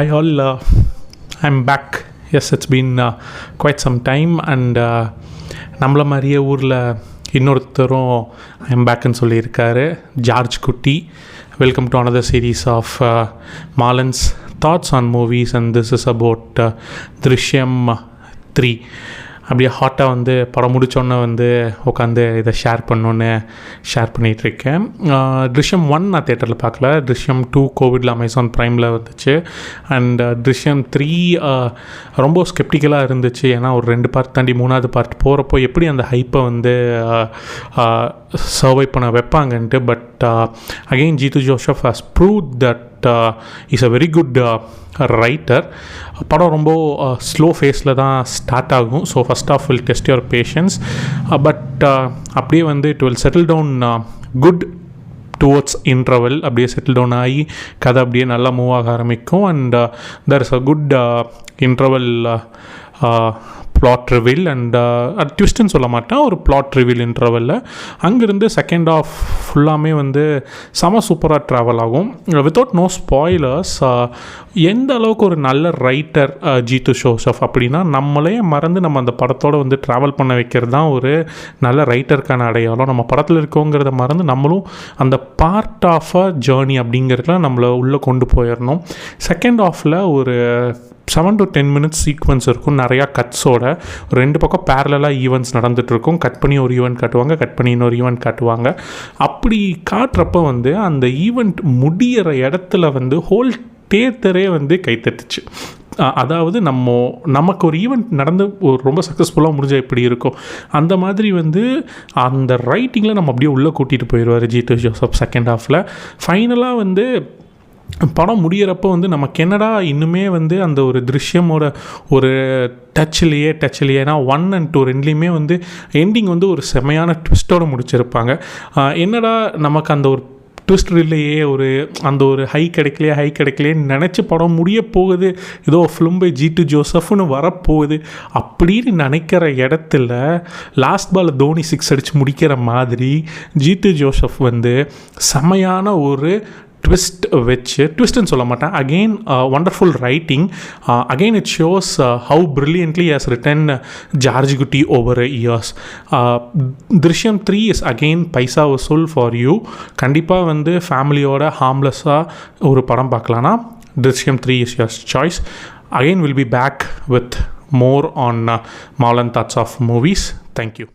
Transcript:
Hi all, I'm back. Yes, it's been quite some time and நம்மள மாதிரியே ஊரில் இன்னொருத்தரும் I'm பேக்குன்னு சொல்லியிருக்காரு, ஜார்ஜ் குட்டி. Welcome to another series of Marlon's thoughts on movies, and this is about Drishyam 3. அப்படியே ஹாட்டாக வந்து படம் முடித்தோன்னே வந்து உட்காந்து இதை ஷேர் பண்ணிகிட்ருக்கேன். ட்ரிஷ்யம் 1 நான் தேட்டரில் பார்க்கல. ட்ரிஷ்யம் 2 கோவிடில் அமேசான் ப்ரைமில் வந்துச்சு. அண்ட் ட்ரிஷ்யம் 3 ரொம்ப ஸ்கெப்டிக்கலாக இருந்துச்சு. ஏன்னா ஒரு 2 பார்ட் தாண்டி 3வது பார்ட் போகிறப்போ எப்படி அந்த ஹைப்பை வந்து சர்வை பண்ண வைப்பாங்கன்ட்டு. But again Jeethu Joseph has proved that is a very good writer. படம் ரொம்ப ஸ்லோ ஃபேஸில் தான் ஸ்டார்ட் ஆகும். So first half will test your patience, but அப்படியே வந்து it will settle down good towards interval. அப்படியே செட்டில் டவுன் ஆகி கதை அப்படியே நல்லா மூவ் ஆக ஆரம்பிக்கும். And there is a good interval plot reveal and ட்விஸ்ட்டுன்னு சொல்ல மாட்டேன், ஒரு பிளாட் ரிவீல் இன்டர்வலில். அங்கேருந்து செகண்ட் ஆஃப் ஃபுல்லாமே வந்து செம சூப்பராக ட்ராவல் ஆகும் வித்தவுட் நோ ஸ்பாய்லர்ஸ். எந்த அளவுக்கு ஒரு நல்ல ரைட்டர் ஜீது ஜோசப் அப்படின்னா, நம்மளே மறந்து நம்ம அந்த படத்தோடு வந்து ட்ராவல் பண்ண வைக்கிறது தான் ஒரு நல்ல ரைட்டருக்கான அடையாளம். நம்ம படத்தில் இருக்கோங்கிறத மறந்து நம்மளும் அந்த பார்ட் ஆஃப் அ ஜேர்னி அப்படிங்கிறதுல நம்மளை உள்ளே கொண்டு போயிடணும். செகண்ட் ஆஃபில் ஒரு 7 to 10 minutes சீக்வன்ஸ் இருக்கும், நிறையா கட்ஸோட. 2 பக்கம் பேரலாக ஈவெண்ட்ஸ் நடந்துகிட்ருக்கும். கட் பண்ணி ஒரு ஈவெண்ட் காட்டுவாங்க, கட் பண்ணி இன்னொரு ஈவெண்ட் காட்டுவாங்க. அப்படி காட்டுறப்ப வந்து அந்த ஈவெண்ட் முடிகிற இடத்துல வந்து ஹோல் தேட்டரே வந்து கைத்தட்டுச்சு. அதாவது நமக்கு ஒரு ஈவெண்ட் நடந்து ஒரு ரொம்ப சக்ஸஸ்ஃபுல்லாக முடிஞ்சால் எப்படி இருக்கும், அந்த மாதிரி வந்து அந்த ரைட்டிங்கில் நம்ம அப்படியே உள்ளே கூட்டிகிட்டு போயிடுவார் ஜீது ஜோசப் செகண்ட் ஹாஃபில். ஃபைனலாக வந்து படம் முடிகிறப்போ வந்து நமக்கு என்னடா இன்னுமே வந்து அந்த ஒரு திருஷ்யமோட ஒரு டச்சிலேயே ஏன்னா 1 and 2 ரெண்டுலேயுமே வந்து எண்டிங் வந்து ஒரு செமையான ட்விஸ்ட்டோடு முடிச்சிருப்பாங்க. என்னடா நமக்கு அந்த ஒரு ட்விஸ்ட் இல்லையே, அந்த ஒரு ஹை கிடைக்கலையேன்னு நினச்சி படம் முடிய போகுது, ஏதோ ஃபிலிம் பை ஜீது ஜோசப்னு வரப்போகுது அப்படின்னு நினைக்கிற இடத்துல லாஸ்ட் பால் தோனி 6 அடித்து முடிக்கிற மாதிரி ஜீது ஜோசப் வந்து செமையான ஒரு ட்விஸ்ட்டுன்னு சொல்ல மாட்டேன், again wonderful writing. Again it shows how brilliantly he has written George Gutti over years. Drishyam 3 is again பைசா வசூல் for you. கண்டிப்பாக வந்து ஃபேமிலியோட ஹார்ம்லெஸ்ஸாக ஒரு படம் பார்க்கலான்னா Drishyam 3 is your choice. Again we'll be back with more on Marlon thoughts of movies. Thank you.